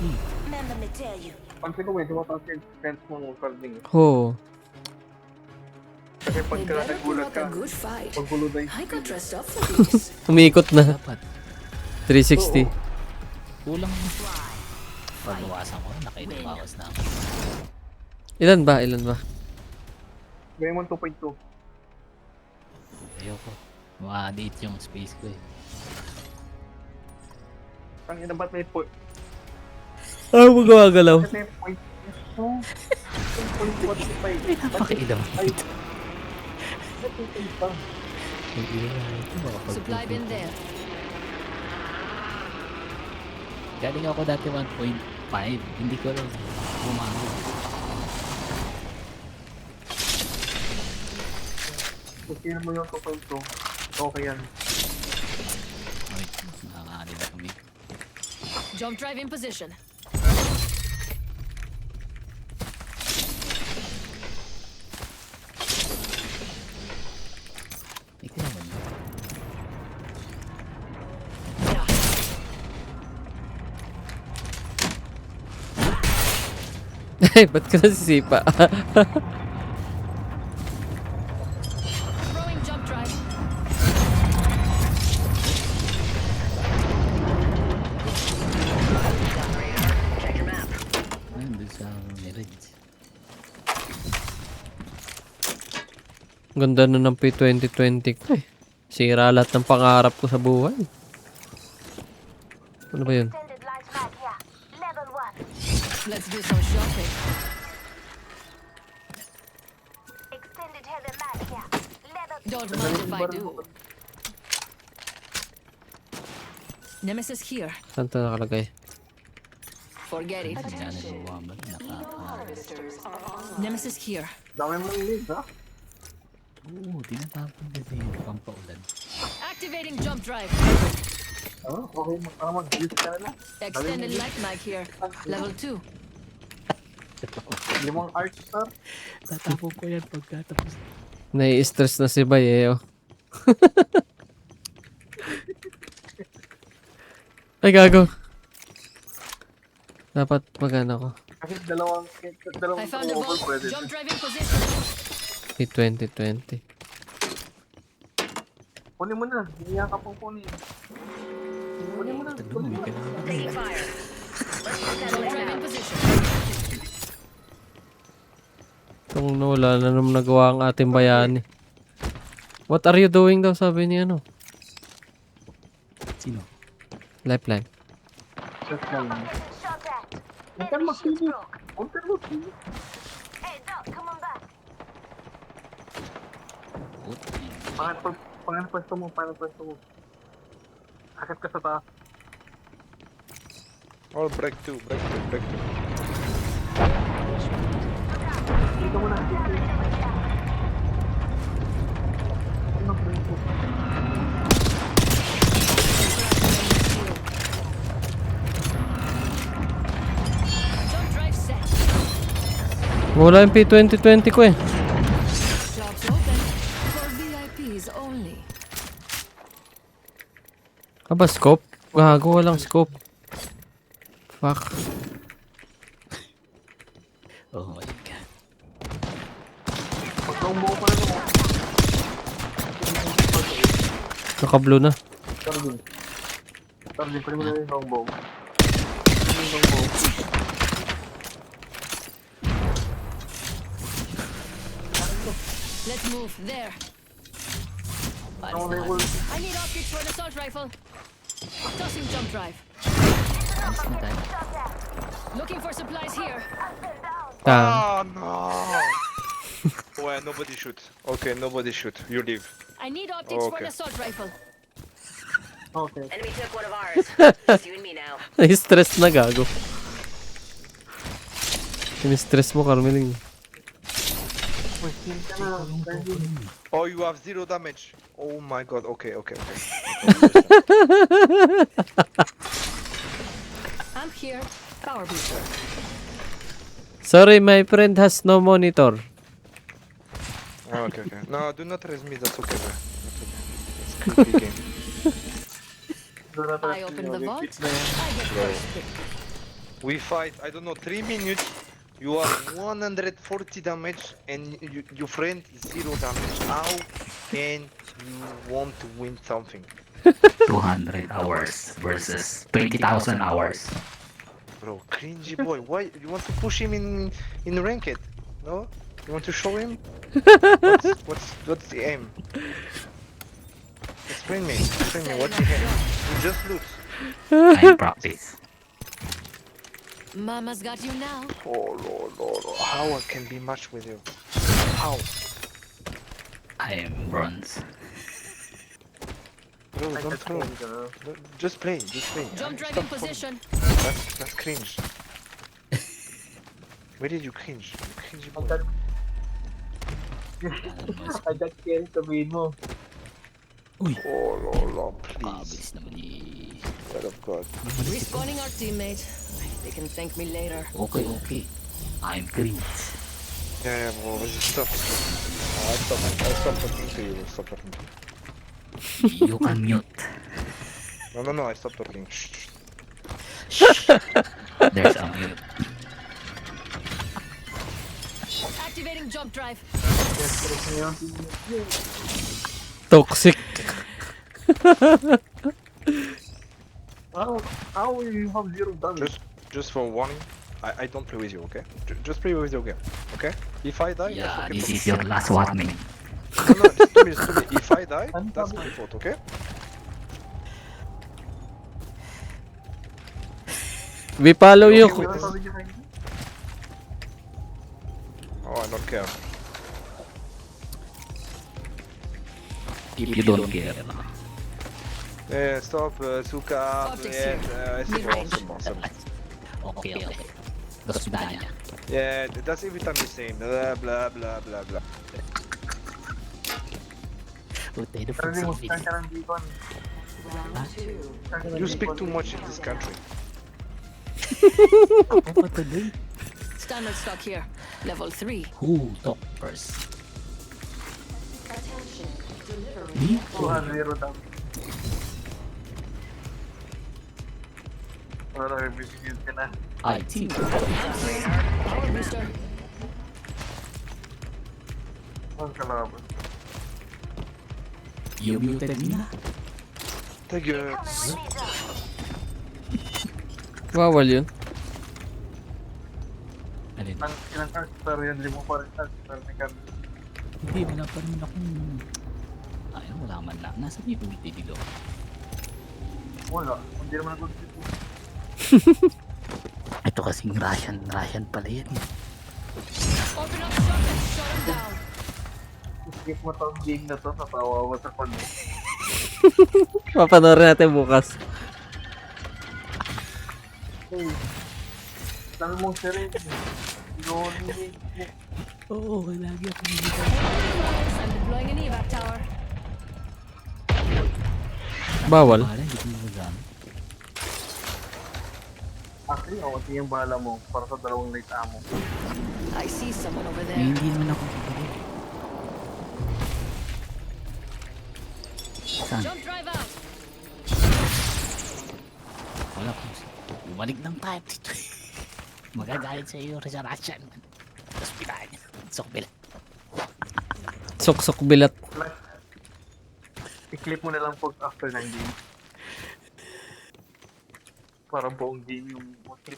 Remember me tell you. Pansin ko may tumataas yung defense mo Carmeling. Oo. Kasi They pagka better put nagulat up ka, a good fight. paggulo na I got yung dressed up for this. Umiikot na. Dapat. 360. Kulang mo. Pagbawasan ko, nakaibawas na ako. Ilan ba? Ilan ba? Diamond 2.2. Ayoko. Ma-date yung space ko eh. Ang ina ba't may point? Ano mo gumagalaw? Kasi may point. Oh, point 45. Napakailaw. Ay, pa. Hindi na ito. Supply bin there. Galing ako dati 1.5. Hindi ko alam. Bumama. Kung sino mo yung 2.2, okay yan. Wait, nakakaalala kami. Jump drive in position. Ikaw naman yun. Ay, ba't ka nasisipa? Throwing jump drive. Nandun sa Mirage. Ganda na ng P2020 ko eh. Sira lahat ng pangarap ko sa buhay. Ano ba yun? Extended light mag here. Level 1. Let's do some shopping. Extended heavy mag here. Level 2. Don't mind if I do. Nemesis here. Saan ito nakalagay? Forget it. Hindi na nabawabal. Nemesis here. Dami mo yung lead, ha? Oo, tinatapon kasi yung pampaulan. Activating jump drive. Oh, okay, mag-use ka na. Extended light mag here. Level 2. Limang arch, sir. Tatapon ko yan pagkatapos. Nai-stress na si Bay eh. Oh. Ay, gago. Dapat magana ko. Kasi dalawang I found a over vault. pwede. Jump drive in position. P2020. Kunin mo na. Hindi ka pong kunin. Kunin mo na. Tagdumi ka na. Taking fire. Jump drive in position. Kung wala na naman nagawa ang ating bayani. What are you doing daw sabi niya ano? Sino? Lifeline. Just lang. Shot at. Huwag ka mag-sili. Huwag ka mag-sili. Hey, Doc, come on back. Pangan pwesto mo. Akit ka sa taas. Or break two. Dito mo na. Ano break two? Jump drive set. Wala yung P2020 ko eh. Shops open. For VIPs only. Aba, scope? Gago, walang scope. Fuck. Oh my god. Pag-longbow pa rin mo. Naka-blue na. Starling, pwede mo na yung longbow. Yung longbow. Let's move. There. Paris Ano na na nga. yung I need optics for an assault rifle. Tossing jump drive. Paris na tayo. Looking for supplies here. Ah. Oh no! Well, nobody shoot. Okay, nobody shoot. You leave. I need optics for Okay. an assault rifle. Okay. Enemy took one of ours. It's you and me now. Nai-stress na gago. Sinistress mo, Carmeling. Question ka na. Starling. Oh, you have 0 damage. Oh my god. Okay. I'm here. Power booster. Sorry, my friend has no monitor. Okay. No, do not res me. That's okay. Man. That's okay. It's creepy game. I open the vault. I get first pick. We fight, I don't know, 3 minutes. You are 140 damage and your friend 0 damage. How can you want to win something? 200 hours versus 20,000 hours. Bro, cringy boy. Why you want to push him in ranked? No? You want to show him? What's the aim? Explain me. What's the aim? You just loot. I practice. Mama's got you now. Oh lord. How I can be matched with you? How? I am bronze. Bro, don't throw. Just play. Jump drive in Stop position. That's cringe. Where did you cringe? You cringy boy. Agad yan, sabihin mo. Uy, Oh lord, please. pabilis naman ni... God of God. Respawning our teammate. They can thank me later. Okay. I'm cringe. Yeah, bro, stop. I stop talking to you. Stop talking to you. You can mute. No, I stopped talking. Shh. There's a mute. Activating jump drive. Toxic. How you have 0 damage? Just for warning, I don't play with you, okay? Just play with your game, okay? If I die, Yeah, that's okay. this is your last warning. No, just to me. If I die, that's my fault, okay? We follow you. Okay with this? Oh, I don't care. If you don't care. Yeah, stop, Suka. Optics Yeah, here. it's Mid-range. awesome. Okay. Gusto na niya. Yeah, that's every time the same. Blah blah. Putay na Sabi mo, food start ka ng beacon. You speak too much in this country. Ako tuloy. Standard stock here. Level 3. Who talk first? Me? 0 damage. Wala, review ka na. I think. Power booster. Ang kalaban. You muted me na. Thank you. Bawal yun. Alin? Ang ilang caster yan, 5 pa rin caster ni Carmeling. Hindi, wala pa rin akong... Ayun, wala man lang. Nasaan yung ulti dito? Wala, hindi naman ako dito. Ito kasing Russian pala yan eh. Open up shop and shut him down. Skip mo tong game na to, natawa mo sa kono. Papanoorin natin bukas. Hey, sabi mong serene. Lonely. Oo, lagi ako nilita. I'm deploying an evac tower. Bawal. Wala, hindi ko magamit. Actually, ako yung bala mo para sa 2 light ammo. I see someone over Eh, there. hindi naman ako kagalit. Saan? Jump drive out. Wala po. Bumalik ng type dito. Magagalit sa iyo sa Russian. Tapos pinahin niya. Sokbil. Sok bilat. I-clip mo na lang pag after ng game. Parang buong game yung clip.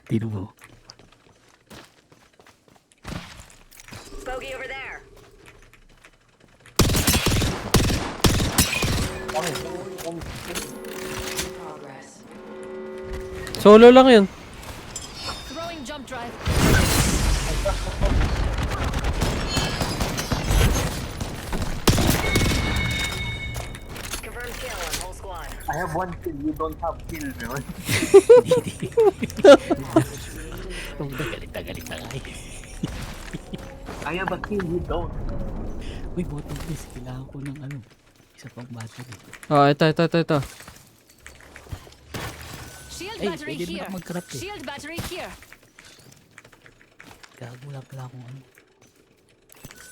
Tino mo. Bogey over there. Solo lang yun. Throwing jump drive. Confirm kill on whole squad. I have 1 kill, you don't have kill, no? Galit na nga eh. I have a kill, you don't. Uy, bottom please. Kailangan ko ng ano. Isa pang battery. Oh, ito. Shield Ay, battery pwede naman here. ako mag-craft eh. Shield battery here. Gago lang pala akong ano.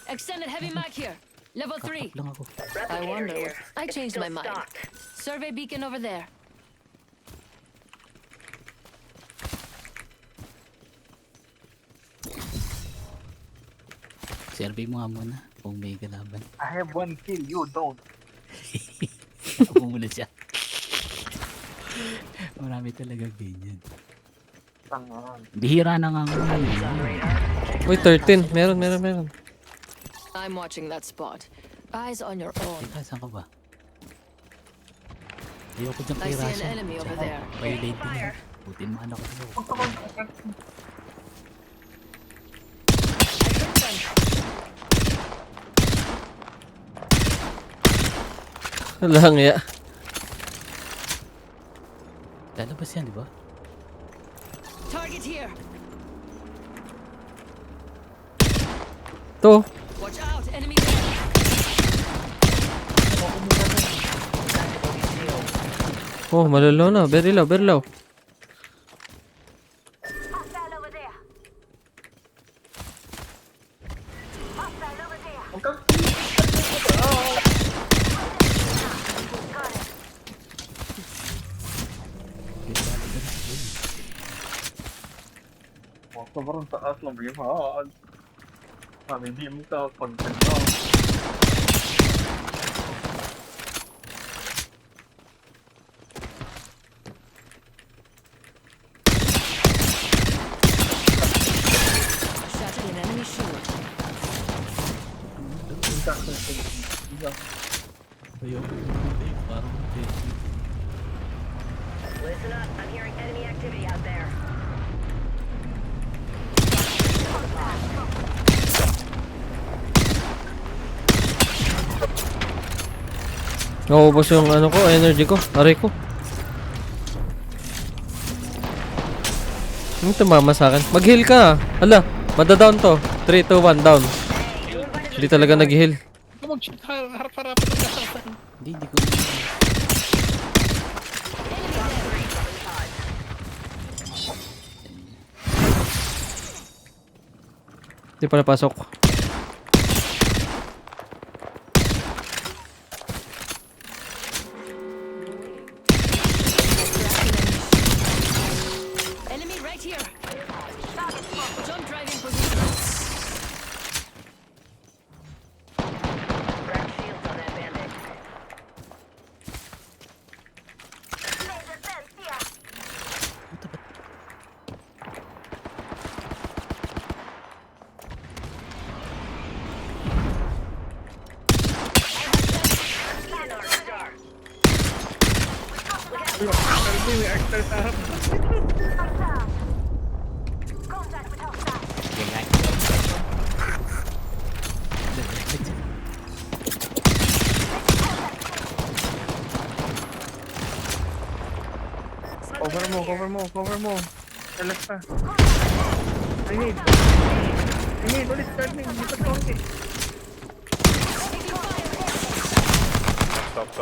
Extended heavy mag here. Level 3. Kakap lang ako. I Replicator wonder. here. I It's changed still my mind. stocked. Survey beacon over there. Survey mo nga muna kung may kalaban. I have 1 kill, you don't. Ako muna siya. Marami talaga ganyan. Tangan. Bihira na nga ngayon. Uy, 13. Meron. I'm watching that spot. Eyes on your own. Teka, saan ka ba? Ayoko dyan I kay see an Russia. enemy over there. Violate din. Butin mo anak ko sa'yo. Lang ya. Lalabas yan, di ba? Target here. To. Watch out. Enemy there. Oh, malalaw na. Very low. Hostile over there. Hostile over there. Got it. Sobrang taas lang yung mahal. Hindi mo ka pag-ganda. Shattered an enemy shield. Ayoko. Parang Listen up. I'm hearing enemy activity out there. Naubos yung ano ko, energy ko. Aray ko. Ano tumama sa akin? Mag-heal ka. Hala, madadown to. 3, 2, 1, down. Hindi talaga nag-heal. Harap-harap. Hindi ko. Hindi pa napasok. Enemy right here. Jump driving position. Grab shields on that bandit. Laser fence here. Scanner star. Hostile. Contact with hostile. Cover mo. Talas pa. I need ulit, Carmeling. Lipat konti.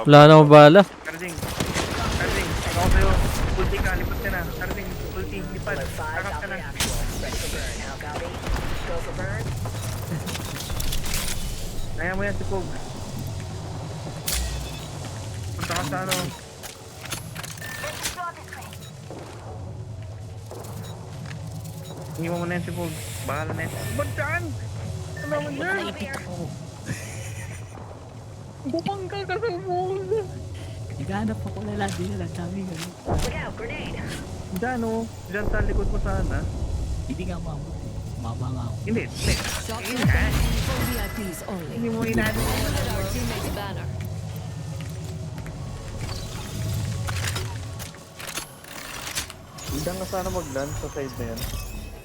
Wala na akong bala. Carmeling, ako sa'yo. Ulti ka, lipat ka na. Carmeling, ulti, lipat. Takap ka na. Kaya mo yan si Pog. Punta ka sa ano. Hindi mo muna yan si Pog. Bahala na yan. Ba't saan? Ano naman yan? Bumangga ka sa Pog. Naghahanap ako na lagi na lang. Dami nga. Look out, grenade. Diyan o. Diyan sa likod mo sana. Hindi nga mama. Mama nga ako. Hindi. Shots in the back for VIPs only. Hindi mo inano. Look at our teammate's banner. Hindi nga sana mag-land sa side na yan.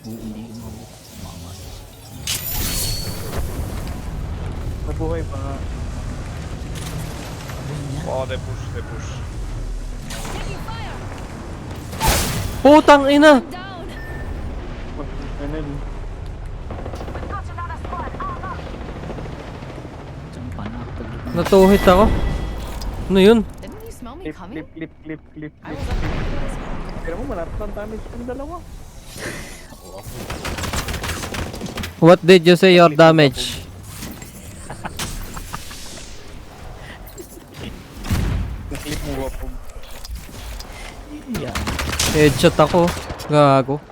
Hindi mo mama. Nabuhay pa nga. Oh, they push. Taking fire. Putang ina! Down. Ano We've got another squad. Arm up. Diyan pa na ako. Natuhit ako. Ano yun? Didn't you smell me coming? Clip. I was up there. Pero mo, malapit ang damage yung dalawa. What did you say your damage? Clip mo ba po? Yeah. Headshot ako. Gago.